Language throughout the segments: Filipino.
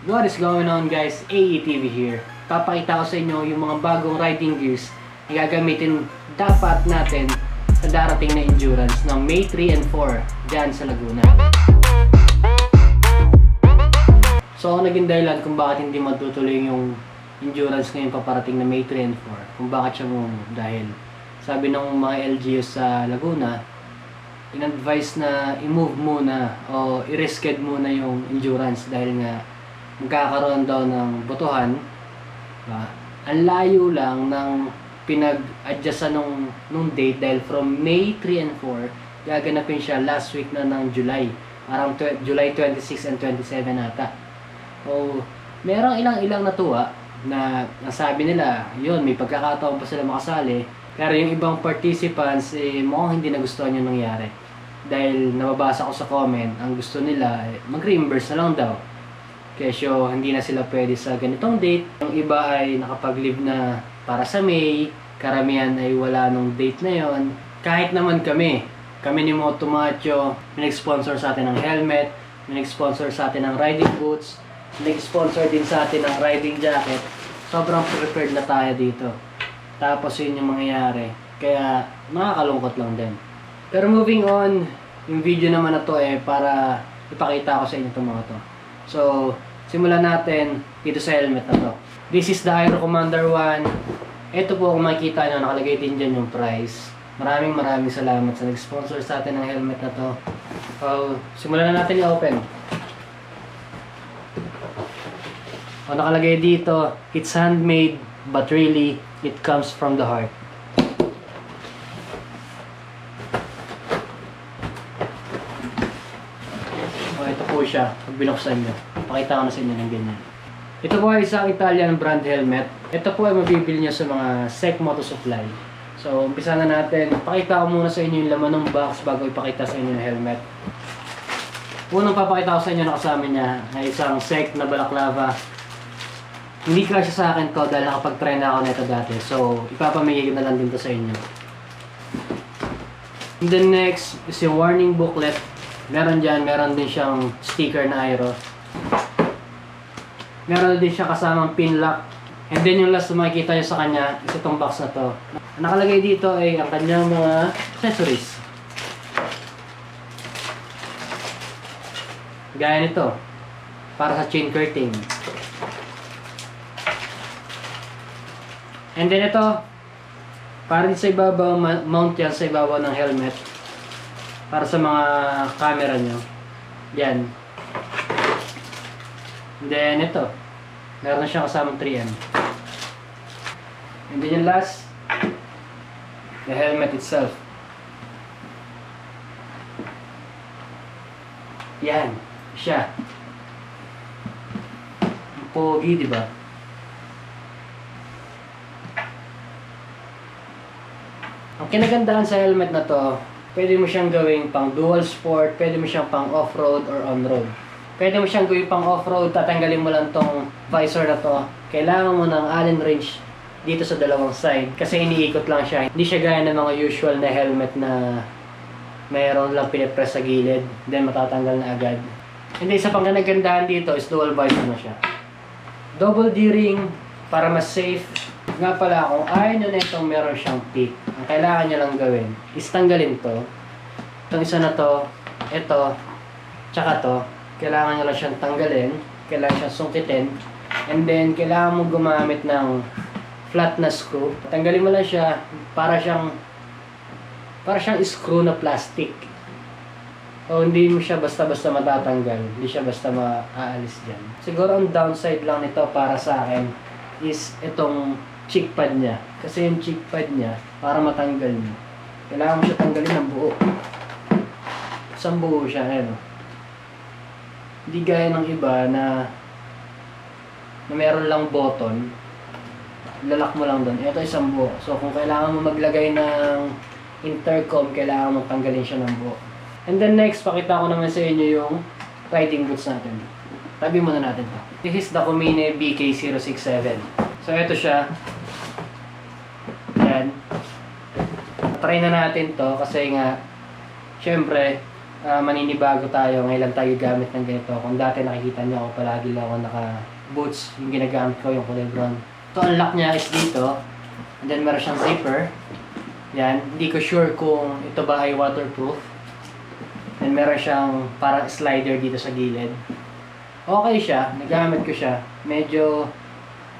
What is going on guys? AETV here. Papakita ko sa inyo yung mga bagong riding gears na gagamitin dapat natin sa darating na endurance ng May 3 and 4 dyan sa Laguna. So ako naging dahilan kung bakit hindi matutuloy yung endurance ngayon paparating na May 3 and 4. Kung bakit siya dahil sabi ng mga LGUs sa Laguna, in-advise na i-move muna o i-reschedule muna yung endurance dahil nga magkakaroon daw ng botohan. Ang layo lang ng pinag-adjustan nung date dahil from May 3 and 4 gaganapin siya last week na ng July, parang July 26 and 27 ata. So merong ilang natuwa na nasabi nila yun, may pagkakataon pa sila makasali, pero yung ibang participants mukhang hindi nagustuhan yung nangyari dahil nababasa ko sa comment ang gusto nila mag-reimburse na lang daw. Kesyo hindi na sila pwede sa ganitong date. Yung iba ay nakapag-leave na para sa May, karamihan ay wala nung date na yon. Kahit naman kami ni Moto Macho, minag-sponsor sa atin ng helmet, minag-sponsor sa atin ng riding boots, minag-sponsor din sa atin ng riding jacket. Sobrang prepared na tayo dito. Tapos yun yung mangyayari. Kaya nakakalungkot lang din. Pero moving on, yung video naman na to para ipakita ko sa inyo itong mga to. So, simulan natin dito sa helmet na to. This is the Aero Commander 1. Ito po kung makikita nyo, nakalagay din dyan yung price. Maraming salamat sa nag-sponsor sa atin ng helmet na to. So, simulan na natin i-open. O, nakalagay dito, it's handmade but really, it comes from the heart. O, ito po siya. Pag binuksan nyo, pakita ko na sa inyo ng ganyan. Ito po ay isang Italian brand helmet. Ito po ay mabibili nyo sa mga SEC Moto Supply. So, umpisa na natin. Pakita ko muna sa inyo yung laman ng box bago ipakita sa inyo yung helmet. Unang papakita ko sa inyo na kasama niya ay isang SEC na balaklava. Hindi kasya sa akin to dahil nakapag-try na ako nito dati. So, ipapamigay na lang din to sa inyo. And then next is yung warning booklet. Meron din siyang sticker na Aero. Meron din siya kasamang pin lock. And then yung last na makikita nyo sa kanya is itong box na to. Ang nakalagay dito ay ang kanyang mga accessories. Gaya nito. Para sa chain curtain. And then ito. Para din sa ibabaw, mount yan sa ibabaw ng helmet. Para sa mga camera nyo. Yan. And then ito. Meron na siyang kasamang 3M. And then yung last, the helmet itself. Yan. Siya. Ang pogi, diba? Ang kinagandahan sa helmet na to, pwede mo siyang gawing pang dual sport, pwede mo siyang pang off-road or on-road. Pwede mo siyang gawing pang off-road, tatanggalin mo lang tong visor na to. Kailangan mo ng Allen wrench dito sa dalawang side kasi iniikot lang siya. Hindi siya gaya ng mga usual na helmet na mayroon lang pinipress sa gilid, then matatanggal na agad. Hindi, isa pang kanagandahan dito is dual visor na siya. Double D-ring para mas safe. Nga pala, kung ayaw nyo na itong meron siyang peak, ang kailangan nyo lang gawin is tanggalin to. Itong isa na to, ito, tsaka to. Kailangan nyo lang siyang tanggalin, kailangan siyang sungkitin, and then kailangan mo gumamit ng flat na screw. Tanggalin mo lang siya para siyang screw na plastic. O hindi mo siya basta-basta matatanggal, hindi siya basta maaalis dyan. Siguro ang downside lang nito para sa akin is itong cheek pad niya. Kasi yung cheek pad niya, para matanggal niya, kailangan mo siya tanggalin ng buo. Isang buo siya, ano. Hindi gaya ng iba na meron lang button, lalak mo lang doon. Ito isang buo. So kung kailangan mo maglagay ng intercom, kailangan mo tanggalin siya ng buo. And then next, pakita ko naman sa inyo yung riding boots natin. Tabi muna natin ito. This is the Kumine BK067. So ito siya. Yan. Try na natin to kasi nga syempre maninibago tayo, ngayon lang tayo gamit ng ganito. Kung dati nakikita niyo ako palagi lang ako naka-boots, yung ginagamit ko yung kulay brown. So, ang lock niya is dito. And then meron siyang zipper. Yan, hindi ko sure kung ito ba ay waterproof. And meron siyang parang slider dito sa gilid. Okay siya, nagamit ko siya. Medyo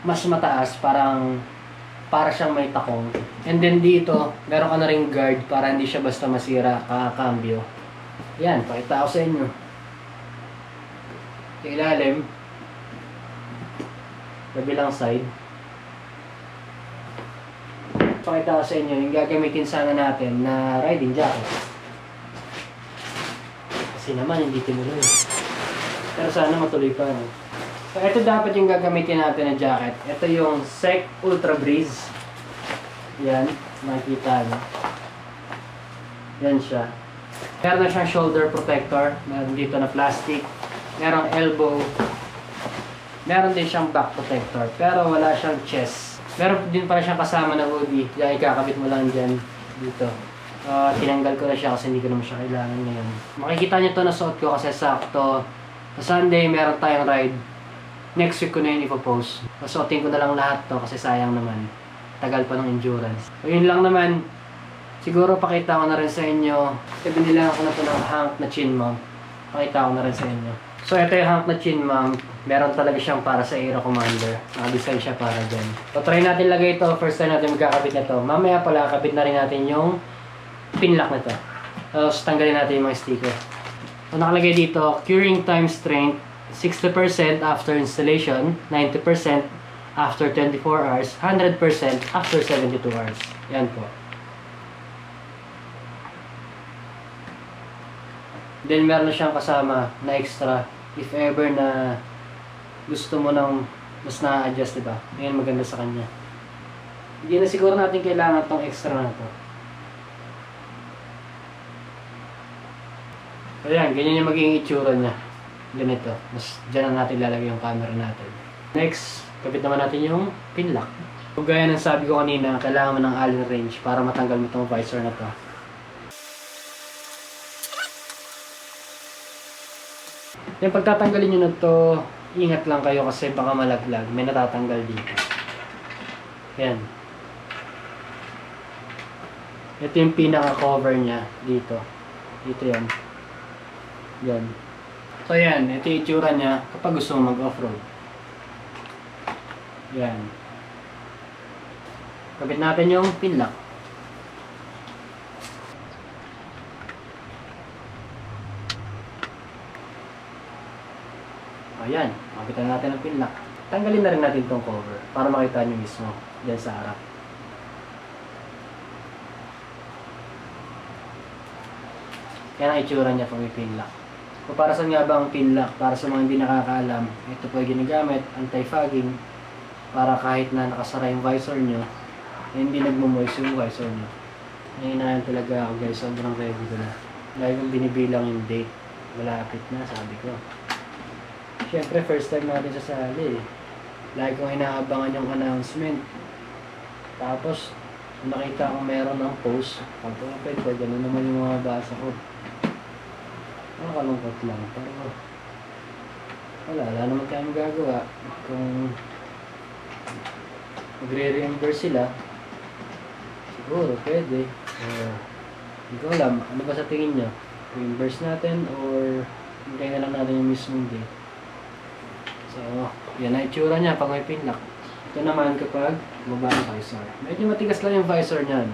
mas mataas, para siyang may takong. And then dito, meron ka na ring guard para hindi siya basta masira, kakambyo. Yan, pakita ko sa inyo. Sa ilalim, kabilang side. Pakita ko sa inyo yung gagamitin sana natin na riding jacket. Kasi naman hindi tinuloy. Pero sana matuloy pa. No? So ito dapat yung gagamitin natin na jacket. Ito yung Sec Ultra Breeze. Yan, makikita nyo. Yan siya. Meron na siyang shoulder protector. Meron dito na plastic. Merong elbow. Meron din siyang back protector. Pero wala siyang chest. Meron din pala siyang kasama na hoodie. Kaya ikakabit mo lang dyan dito. Tinanggal ko na siya kasi hindi ko naman siya kailangan ngayon. Makikita nyo to na suot ko kasi sakto. Sa Sunday meron tayong ride. Next week ko na yun ipopost. Suotin ko na lang lahat to kasi sayang naman. Tagal pa ng endurance. So yun lang naman. Siguro pakita ko na rin sa inyo. Binila ko na to ng Hank na chin mount. Pakita ko na rin sa inyo. So ito yung Hank na chin mount. Meron talaga siyang para sa Aero Commander. Nakadesign siya para dyan. So try natin lagay ito. First time natin magkakabit na ito. Mamaya pala kabit na rin natin yung pin lock na ito. Tapos tanggalin natin yung mga sticker. So nakalagay dito, curing time strength 60% after installation, 90% after 24 hours, 100% after 72 hours. Yan po. Then meron na siyang kasama na extra if ever na gusto mo nang mas na-adjust, diba? Ngayon maganda sa kanya. Hindi na siguro natin kailangan tong extra na to. So yan, ganyan yung magiging itsura niya. Ganito. Mas dyan na natin lalagay yung camera natin. Next, kapit naman natin yung pin lock. So, gaya ng sabi ko kanina, kailangan mo ng Allen wrench para matanggal mo itong visor na to. Yung pagtatanggalin nyo na to, ingat lang kayo kasi baka malaglag. May natatanggal dito. Yan. Ito yung pinaka-cover niya dito. Dito yan. Yan. So yan, ito yung itsura niya kapag gusto mo mag-offroad. Yan. Kapit natin yung pin lock. Ayan, kapitan natin ang pin lock. Tanggalin na rin natin itong cover para makita nyo mismo dyan sa harap. Yan ang itsura niya pag may pin lock. So para saan nga ba ang pin lock? Para sa mga hindi nakakaalam, ito po ay ginagamit, anti-fogging, para kahit na nakasara yung visor nyo, hindi nagmumoist yung visor nyo. Nahinahan talaga ako guys, sobrang ready ko na. Lagi kong binibilang yung date. Malapit na, sabi ko. Siyempre, first time natin sa sali eh. Lagi kong hinaabangan yung announcement. Tapos, nakita ko meron ng post. Pag-open ko, gano'n naman yung mga basa ko. Nakakalungkot lang. Pero, wala naman tayong magagawa. Kung magre-reimburse sila, siguro, pwede. Hindi ko alam, ano ba sa tingin nyo? Reimburse natin or hintay na lang natin yung mismong day. So, yan na itsura niya pag may pin lock. Ito naman kapag baba ang visor. Medyo matigas lang yung visor niyan.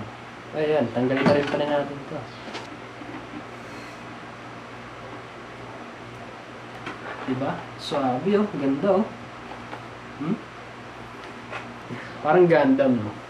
Ayan, tanggalin na rin pa rin natin ito. Diba? Swabe oh, ganda oh. Parang Gundam no?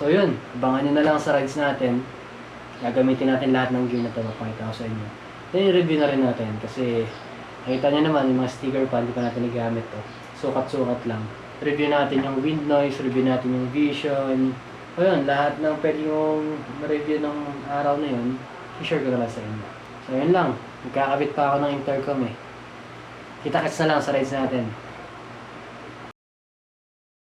So yun, abangan nyo na lang sa rides natin. Gagamitin natin lahat ng gear na ito, mapakita ko sa inyo. Then i-review na rin natin kasi nakita nyo naman yung mga sticker pa, hindi pa natin nagamit to. Sukat-sukat lang. Review natin yung wind noise, review natin yung vision. O yun, lahat ng pwede yung review ng araw na yun, i-share ko na lang sa inyo. So yun lang, magkakabit pa ako ng intercom eh. Kita-kits na lang sa rides natin.